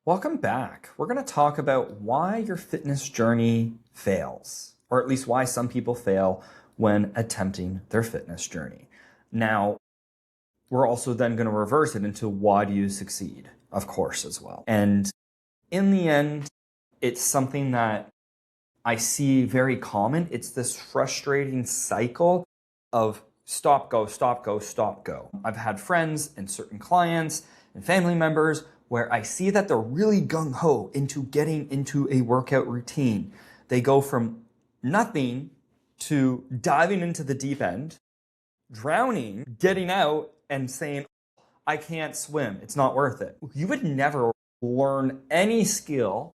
Welcome back. We're going to talk about why your fitness journey fails, or at least why some people fail when attempting their fitness journey. Now, we're also then going to reverse it into why do you succeed, of course, as well. And in the end, it's something that I see very common. It's this frustrating cycle of stop, go, stop, go, stop, go. I've had friends and certain clients and family members where I see that they're really gung-ho into getting into a workout routine. They go from nothing to diving into the deep end, drowning, getting out and saying, I can't swim, it's not worth it. You would never learn any skill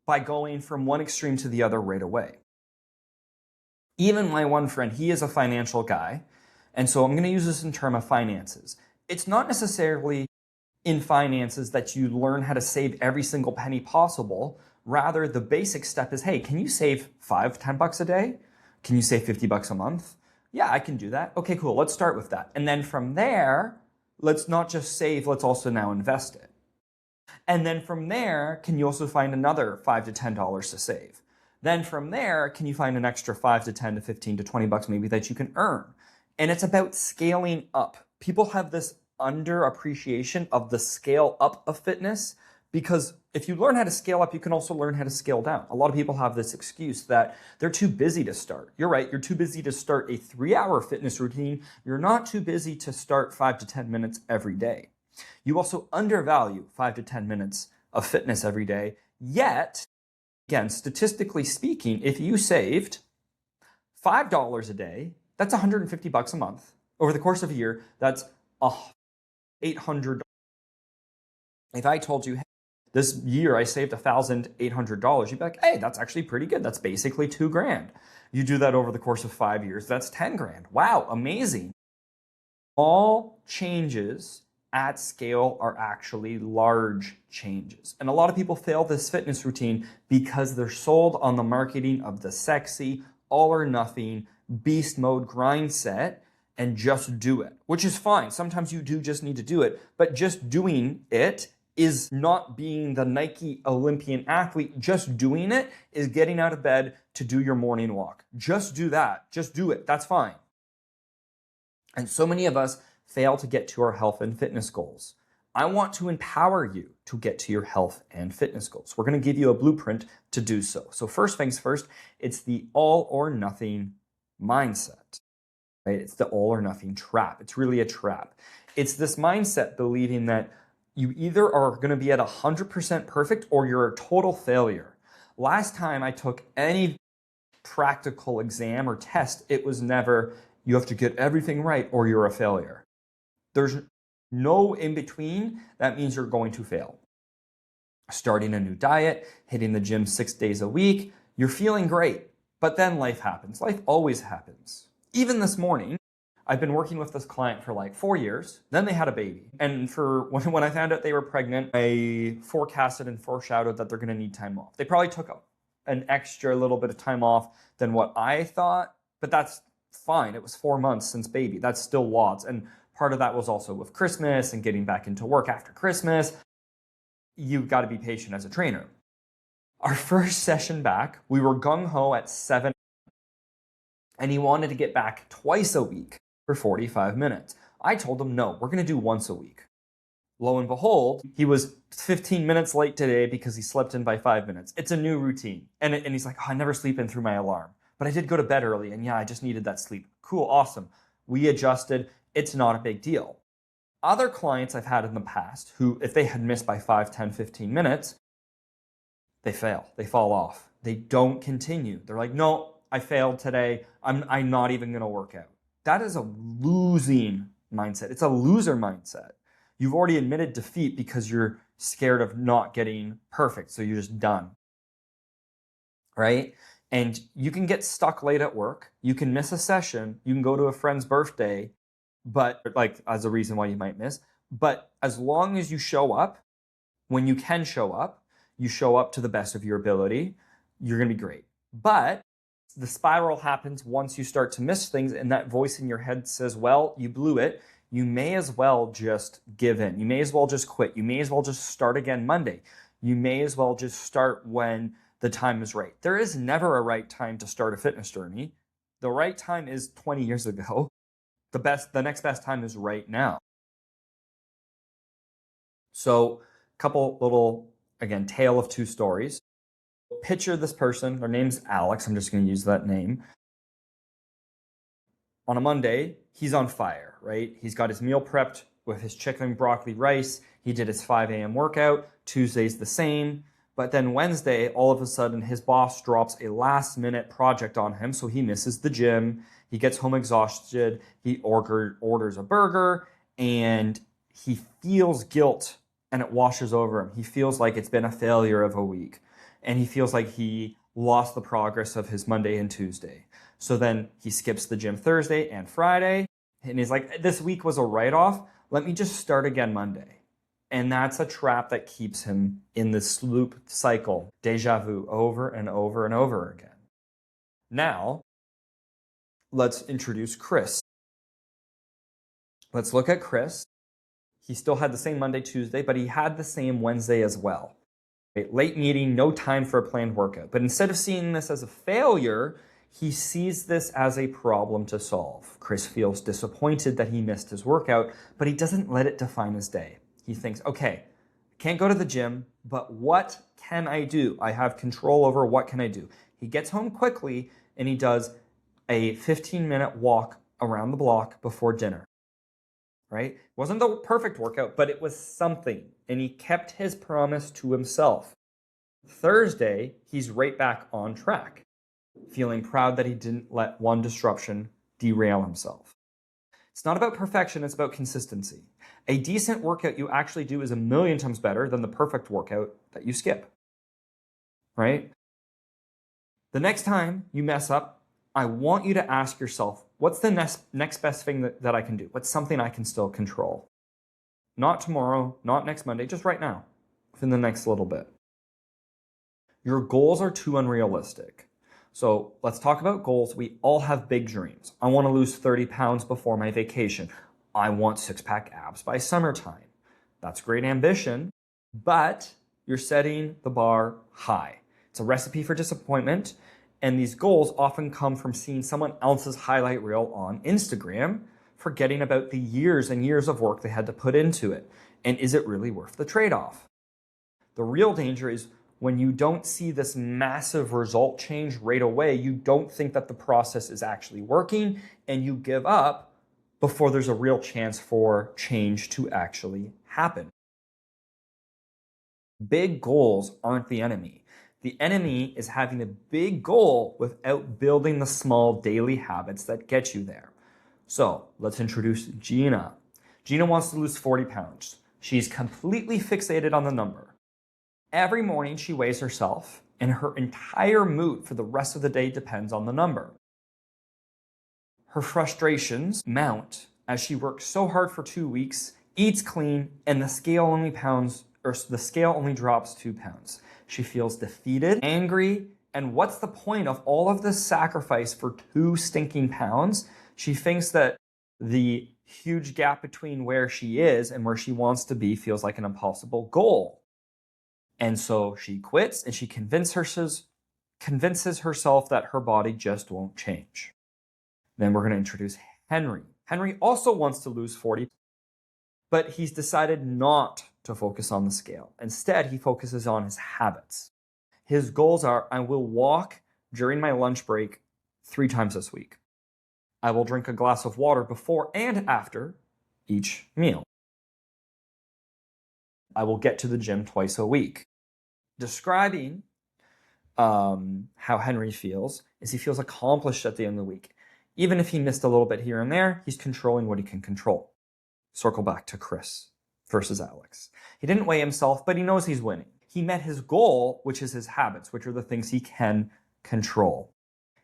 by going from one extreme to the other right away. Even my one friend, he is a financial guy, and so I'm going to use this in terms of finances. It's not necessarily in finances that you learn how to save every single penny possible. Rather, the basic step is, hey, can you save $5-10 a day? Can you save $50 a month? Yeah, I can do that. Okay, cool. Let's start with that. And then from there, let's not just save, let's also now invest it. And then from there, can you also find another $5 to $10 to save? Then from there, can you find an extra $5 to $10 to $15 to $20 maybe that you can earn? And it's about scaling up. People have this underappreciation of the scale up of fitness, because if you learn how to scale up, you can also learn how to scale down. A lot of people have this excuse that they're too busy to start. You're right, you're too busy to start a 3-hour fitness routine. You're not too busy to start 5 to 10 minutes every day. You also undervalue 5 to 10 minutes of fitness every day. Yet, again, statistically speaking, if you saved $5 a day, that's $150 a month. Over the course of a year, that's $800. If I told you, hey, this year I saved $1,800, you'd be like, hey, that's actually pretty good. That's basically $2,000. You do that over the course of 5 years, that's $10,000. Wow, amazing. All changes at scale are actually large changes. And a lot of people fail this fitness routine because they're sold on the marketing of the sexy, all or nothing, beast mode grind set, and just do it, which is fine. Sometimes you do just need to do it, but just doing it is not being the Nike Olympian athlete. Just doing it is getting out of bed to do your morning walk. Just do that. Just do it. That's fine. And so many of us fail to get to our health and fitness goals. I want to empower you to get to your health and fitness goals. We're going to give you a blueprint to do so. So first things first, it's the all or nothing mindset. Right? It's the all or nothing trap. It's really a trap. It's this mindset believing that you either are going to be at 100% perfect or you're a total failure. Last time I took any practical exam or test, it was never, you have to get everything right or you're a failure. There's no in between. That means you're going to fail. Starting a new diet, hitting the gym 6 days a week, you're feeling great, but then life happens. Life always happens. Even this morning, I've been working with this client for like 4 years. Then they had a baby. And when I found out they were pregnant, I forecasted and foreshadowed that they're going to need time off. They probably took an extra little bit of time off than what I thought, but that's fine. It was 4 months since baby. That's still lots. And part of that was also with Christmas and getting back into work after Christmas. You've got to be patient as a trainer. Our first session back, we were gung-ho at 7, and he wanted to get back twice a week for 45 minutes. I told him, no, we're going to do once a week. Lo and behold, he was 15 minutes late today because he slept in by 5 minutes. It's a new routine. And he's like, oh, I never sleep in through my alarm. But I did go to bed early, and yeah, I just needed that sleep. Cool, awesome. We adjusted. It's not a big deal. Other clients I've had in the past who, if they had missed by 5, 10, 15 minutes, they fail. They fall off. They don't continue. They're like, no, I failed today. I'm not even going to work out. That is a losing mindset. It's a loser mindset. You've already admitted defeat because you're scared of not getting perfect. So you're just done. Right? And you can get stuck late at work. You can miss a session. You can go to a friend's birthday, but like as a reason why you might miss. But as long as you show up, when you can show up, you show up to the best of your ability, you're going to be great. But the spiral happens once you start to miss things, and that voice in your head says, well, you blew it. You may as well just give in. You may as well just quit. You may as well just start again Monday. you may as well just start when the time is right. There is never a right time to start a fitness journey. The right time is 20 years ago. The next best time is right now. So, a couple little, again, tale of two stories. Picture this person, their name's Alex. I'm just going to use that name. On a Monday, he's on fire, right? He's got his meal prepped with his chicken, broccoli, rice. He did his 5 a.m. workout. Tuesday's the same. But then Wednesday, all of a sudden, his boss drops a last-minute project on him, so he misses the gym. He gets home exhausted. He orders a burger, and he feels guilt, and it washes over him. He feels like it's been a failure of a week, and he feels like he lost the progress of his Monday and Tuesday. So then he skips the gym Thursday and Friday, and he's like, this week was a write-off. Let me just start again Monday. And that's a trap that keeps him in this loop cycle, deja vu, over and over and over again. Now, let's introduce Chris. Let's look at Chris. He still had the same Monday, Tuesday, but he had the same Wednesday as well. Late meeting, no time for a planned workout. But instead of seeing this as a failure, he sees this as a problem to solve. Chris feels disappointed that he missed his workout, but he doesn't let it define his day. He thinks, okay, can't go to the gym, but what can I do? I have control over what can I do. He gets home quickly and he does a 15-minute walk around the block before dinner, right? It wasn't the perfect workout, but it was something, and he kept his promise to himself. Thursday, he's right back on track, feeling proud that he didn't let one disruption derail himself. It's not about perfection, it's about consistency. A decent workout you actually do is a million times better than the perfect workout that you skip, right? The next time you mess up, I want you to ask yourself, what's the next best thing that I can do? What's something I can still control? Not tomorrow, not next Monday, just right now, within the next little bit. Your goals are too unrealistic. So let's talk about goals. We all have big dreams. I want to lose 30 pounds before my vacation. I want six-pack abs by summertime. That's great ambition, but you're setting the bar high. It's a recipe for disappointment, and these goals often come from seeing someone else's highlight reel on Instagram, forgetting about the years and years of work they had to put into it. And is it really worth the trade-off? The real danger is when you don't see this massive result change right away, you don't think that the process is actually working, and you give up before there's a real chance for change to actually happen. Big goals aren't the enemy. The enemy is having a big goal without building the small daily habits that get you there. So let's introduce Gina. Gina wants to lose 40 pounds. She's completely fixated on the number. Every morning she weighs herself, and her entire mood for the rest of the day depends on the number. Her frustrations mount as she works so hard for 2 weeks, eats clean, and the scale only drops 2 pounds. She feels defeated, angry, and what's the point of all of this sacrifice for 2 stinking pounds? She thinks that the huge gap between where she is and where she wants to be feels like an impossible goal. And so she quits, and she convinces herself that her body just won't change. Then we're going to introduce Henry. Henry also wants to lose 40, but he's decided not to focus on the scale. Instead, he focuses on his habits. His goals are, I will walk during my lunch break 3 times this week. I will drink a glass of water before and after each meal. I will get to the gym twice a week. Describing how Henry feels is he feels accomplished at the end of the week. Even if he missed a little bit here and there, he's controlling what he can control. Circle back to Chris versus Alex. He didn't weigh himself, but he knows he's winning. He met his goal, which is his habits, which are the things he can control.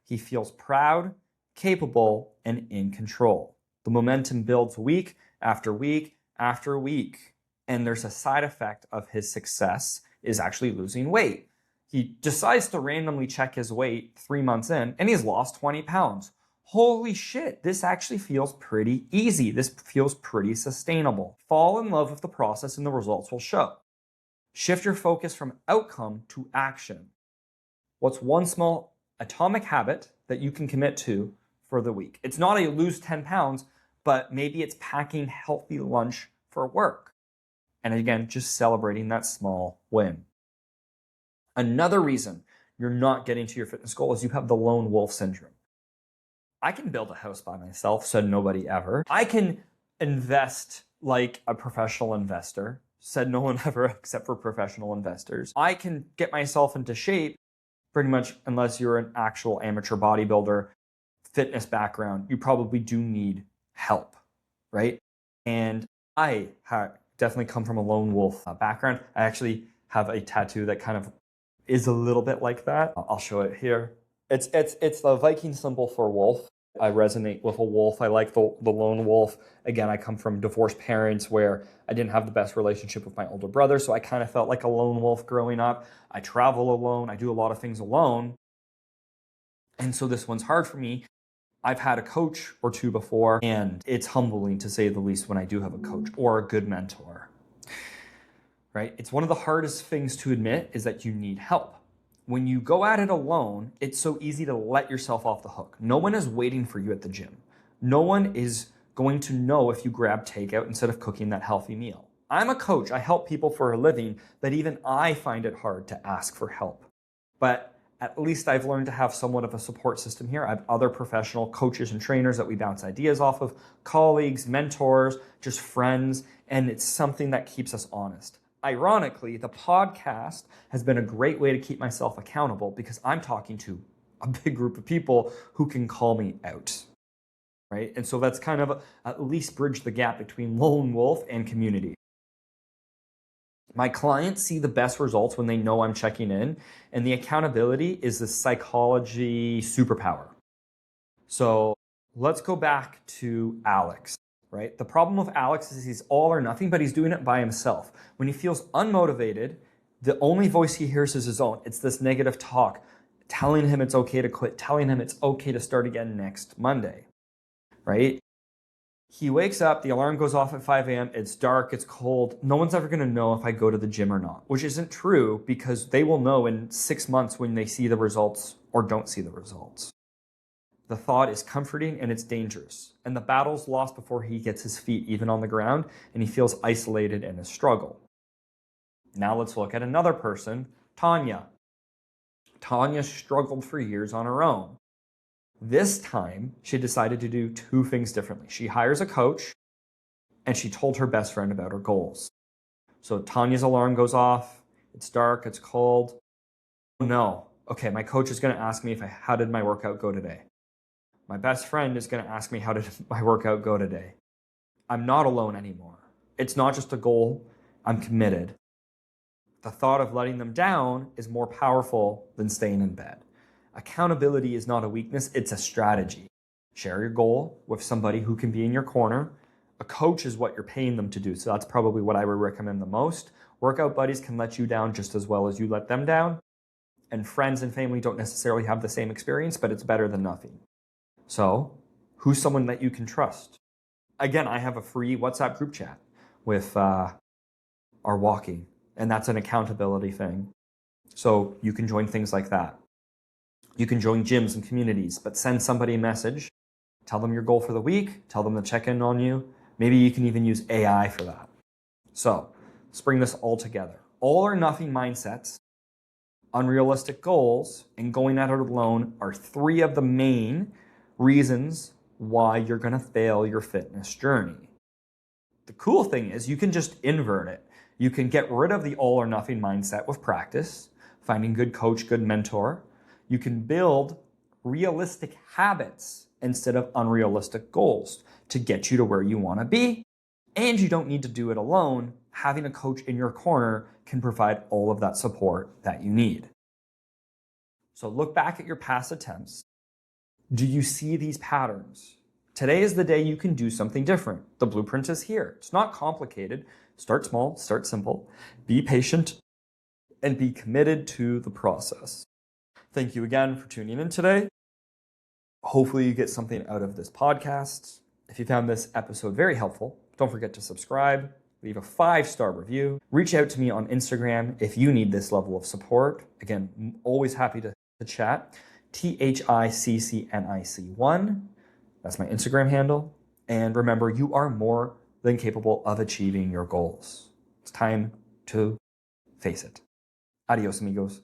He feels proud, capable, and in control. The momentum builds week after week after week. And there's a side effect of his success is actually losing weight. He decides to randomly check his weight 3 months in, and he's lost 20 pounds. Holy shit, this actually feels pretty easy. This feels pretty sustainable. Fall in love with the process and the results will show. Shift your focus from outcome to action. What's one small atomic habit that you can commit to for the week? It's not a lose 10 pounds, but maybe it's packing healthy lunch for work. And again, just celebrating that small win. Another reason you're not getting to your fitness goal is you have the lone wolf syndrome. I can build a house by myself, said nobody ever. I can invest like a professional investor, said no one ever except for professional investors. I can get myself into shape pretty much unless you're an actual amateur bodybuilder, fitness background, you probably do need help, right? And I definitely come from a lone wolf background. I actually have a tattoo that kind of is a little bit like that. I'll show it here. It's the Viking symbol for wolf. I resonate with a wolf. I like the lone wolf. Again, I come from divorced parents where I didn't have the best relationship with my older brother, so I kind of felt like a lone wolf growing up. I travel alone. I do a lot of things alone. And so this one's hard for me. I've had a coach or two before, and it's humbling to say the least when I do have a coach or a good mentor, right? It's one of the hardest things to admit is that you need help. When you go at it alone, it's so easy to let yourself off the hook. No one is waiting for you at the gym. No one is going to know if you grab takeout instead of cooking that healthy meal. I'm a coach. I help people for a living, but even I find it hard to ask for help. But at least I've learned to have somewhat of a support system here. I have other professional coaches and trainers that we bounce ideas off of, colleagues, mentors, just friends, and it's something that keeps us honest. Ironically, the podcast has been a great way to keep myself accountable because I'm talking to a big group of people who can call me out, right? And so that's kind of at least bridge the gap between lone wolf and community. My clients see the best results when they know I'm checking in, and the accountability is the psychology superpower. So let's go back to Alex. Right? The problem with Alex is he's all or nothing, but he's doing it by himself. When he feels unmotivated, the only voice he hears is his own. It's this negative talk telling him it's okay to quit, telling him it's okay to start again next Monday, right? He wakes up, the alarm goes off at 5 a.m., it's dark, it's cold. No one's ever going to know if I go to the gym or not, which isn't true because they will know in 6 months when they see the results or don't see the results. The thought is comforting and it's dangerous. And the battle's lost before he gets his feet even on the ground and he feels isolated in his struggle. Now let's look at another person, Tanya. Tanya struggled for years on her own. This time, she decided to do two things differently. She hires a coach and she told her best friend about her goals. So Tanya's alarm goes off. It's dark, it's cold. No, okay, my coach is going to ask me how did my workout go today? My best friend is going to ask me, how did my workout go today? I'm not alone anymore. It's not just a goal. I'm committed. The thought of letting them down is more powerful than staying in bed. Accountability is not a weakness. It's a strategy. Share your goal with somebody who can be in your corner. A coach is what you're paying them to do. So that's probably what I would recommend the most. Workout buddies can let you down just as well as you let them down. And friends and family don't necessarily have the same experience, but it's better than nothing. So, who's someone that you can trust? Again, I have a free WhatsApp group chat with our walking, and that's an accountability thing. So you can join things like that. You can join gyms and communities, but send somebody a message, tell them your goal for the week, tell them to check in on you. Maybe you can even use AI for that. So, let's bring this all together. All or nothing mindsets, unrealistic goals, and going at it alone are three of the main reasons why you're going to fail your fitness journey. The cool thing is you can just invert it. You can get rid of the all or nothing mindset with practice, finding good coach, good mentor. You can build realistic habits instead of unrealistic goals to get you to where you want to be. And you don't need to do it alone. Having a coach in your corner can provide all of that support that you need. So look back at your past attempts. Do you see these patterns? Today is the day you can do something different. The blueprint is here. It's not complicated. Start small, start simple, be patient, and be committed to the process. Thank you again for tuning in today. Hopefully you get something out of this podcast. If you found this episode very helpful, don't forget to subscribe, leave a 5-star review. Reach out to me on Instagram if you need this level of support. Again, I'm always happy to chat. THICCNIC1. That's my Instagram handle. And remember, you are more than capable of achieving your goals. It's time to face it. Adios, amigos.